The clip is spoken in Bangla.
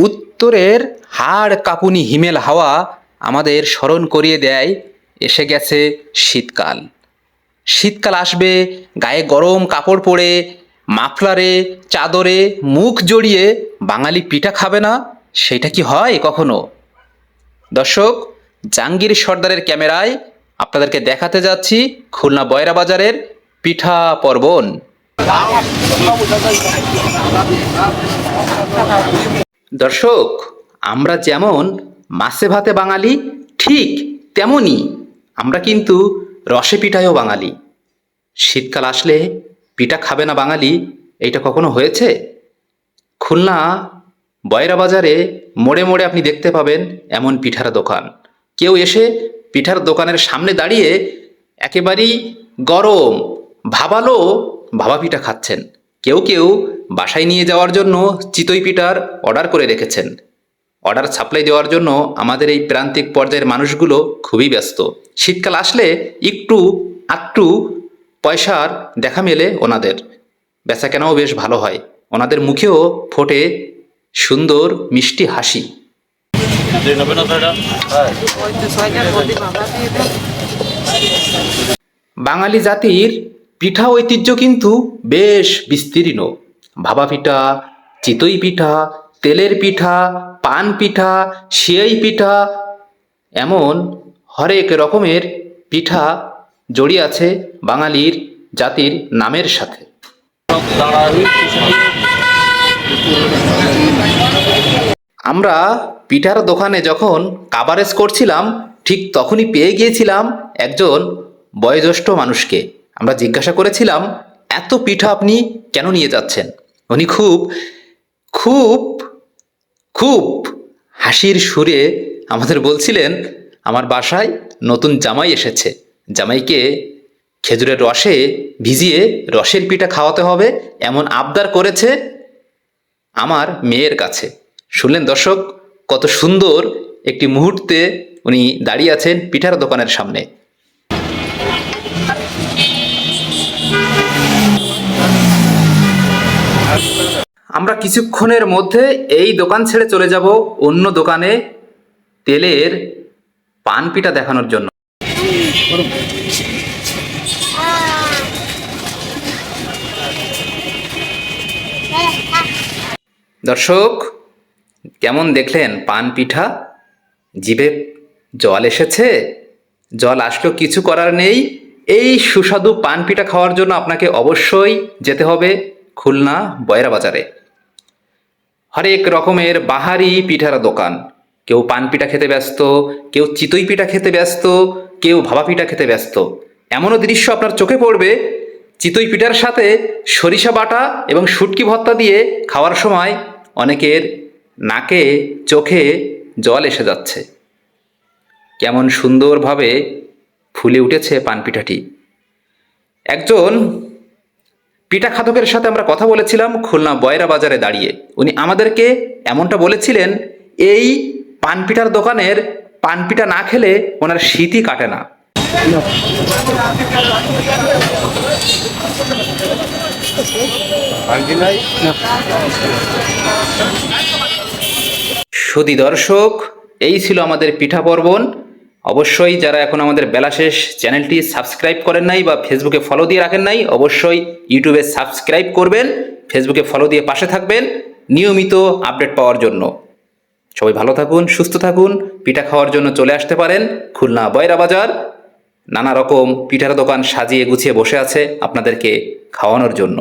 উত্তরের হাড় কাঁপুনি হিমেল হাওয়া আমাদের স্মরণ করিয়ে দেয় এসে গেছে শীতকাল। শীতকাল আসবে, গায়ে গরম কাপড় পরে, মাফলারে চাদরে মুখ জড়িয়ে বাঙালি পিঠা খাবে না? সেটা কি হয় কখনো? দর্শক, জাহাঙ্গীর সর্দারের ক্যামেরায় আপনাদেরকে দেখাতে যাচ্ছি খুলনা বয়রা বাজারের পিঠা পর্বণ। দর্শক, আমরা যেমন মাছে ভাতে বাঙালি, ঠিক তেমনি আমরা কিন্তু রসে পিঠায়ও বাঙালি। শীতকাল আসলে পিঠা খাবে না বাঙালি, এইটা কখনো হয়েছে? খুলনা বয়রা বাজারে মোড়ে মোড়ে আপনি দেখতে পাবেন এমন পিঠার দোকান। কেউ এসে পিঠার দোকানের সামনে দাঁড়িয়ে একেবারেই গরম ভাবালো ভাবা পিঠা খাচ্ছেন। কেউ কেউ বাসায় নিয়ে যাওয়ার জন্য চিতই পিঠার অর্ডার করে রেখেছেন। অর্ডার সাপ্লাই দেওয়ার জন্য আমাদের এই প্রান্তিক পর্যায়ের মানুষগুলো খুবই ব্যস্ত। শীতকাল আসলে একটু পয়সার দেখা মেলে ওনাদের, বেচাকেনাও বেশ ভালো হয়, ওনাদের মুখেও ফোটে সুন্দর মিষ্টি হাসি। বাঙালি জাতির পিঠা ঐতিহ্য কিন্তু বেশ বিস্তীর্ণ। ভাপা পিঠা, চিতই পিঠা, তেলের পিঠা, পান পিঠা, সিয়াই পিঠা, এমন হরেক রকমের পিঠা জড়িয়ে আছে বাঙালির জাতির নামের সাথে। আমরা পিঠার দোকানে যখন কাভারেজ করছিলাম, ঠিক তখনই পেয়ে গিয়েছিলাম একজন বয়োজ্যেষ্ঠ মানুষকে। আমরা জিজ্ঞাসা করেছিলাম, এত পিঠা আপনি কেন নিয়ে যাচ্ছেন? উনি খুব খুব খুব হাসির সুরে আমাদের বলছিলেন, আমার বাসায় নতুন জামাই এসেছে, জামাইকে খেজুরের রসে ভিজিয়ে রসের পিঠা খাওয়াতে হবে, এমন আবদার করেছে আমার মেয়ের কাছে। শুনলেন দর্শক, কত সুন্দর একটি মুহূর্তে উনি দাঁড়িয়ে আছেন পিঠার দোকানের সামনে। আমরা কিছুক্ষণের মধ্যে এই দোকান ছেড়ে চলে যাব অন্য দোকানে তেলের পান পিঠা দেখানোর জন্য। দর্শক, কেমন দেখলেন পান পিঠা? জিভে জল এসেছে? জল আসলেও কিছু করার নেই। এই সুস্বাদু পান পিঠা খাওয়ার জন্য আপনাকে অবশ্যই যেতে হবে খুলনা বয়রা বাজারে। হরেক রকমের বাহারি পিঠার দোকান। কেউ পান পিঠা খেতে ব্যস্ত, কেউ চিতই পিঠা খেতে ব্যস্ত, কেউ ভাপা পিঠা খেতে ব্যস্ত। এমনও দৃশ্য আপনার চোখে পড়বে, চিতই পিঠার সাথে সরিষা বাটা এবং শুটকি ভর্তা দিয়ে খাওয়ার সময় অনেকের নাকে চোখে জল এসে যাচ্ছে। কেমন সুন্দরভাবে ফুলে উঠেছে পান পিঠাটি। একজন পিঠা খাদকের সাথে আমরা কথা বলেছিলাম খুলনা বয়রা বাজারে দাঁড়িয়ে। উনি আমাদেরকে এমনটা বলেছিলেন, এই পান পিঠার দোকানের পান পিঠা না খেলে ওনার শীতই কাটে না। সুধী দর্শক, এই ছিল আমাদের পিঠা পর্বণ। অবশ্যই যারা এখন আমাদের বেলাশেষ চ্যানেলটি সাবস্ক্রাইব করেন নাই বা ফেসবুকে ফলো দিয়ে রাখেন নাই, অবশ্যই ইউটিউবে সাবস্ক্রাইব করবেন, ফেসবুকে ফলো দিয়ে পাশে থাকবেন নিয়মিত আপডেট পাওয়ার জন্য। সবাই ভালো থাকুন, সুস্থ থাকুন। পিঠা খাওয়ার জন্য চলে আসতে পারেন খুলনা বয়রা বাজার। নানা রকম পিঠার দোকান সাজিয়ে গুছিয়ে বসে আছে আপনাদেরকে খাওয়ানোর জন্য।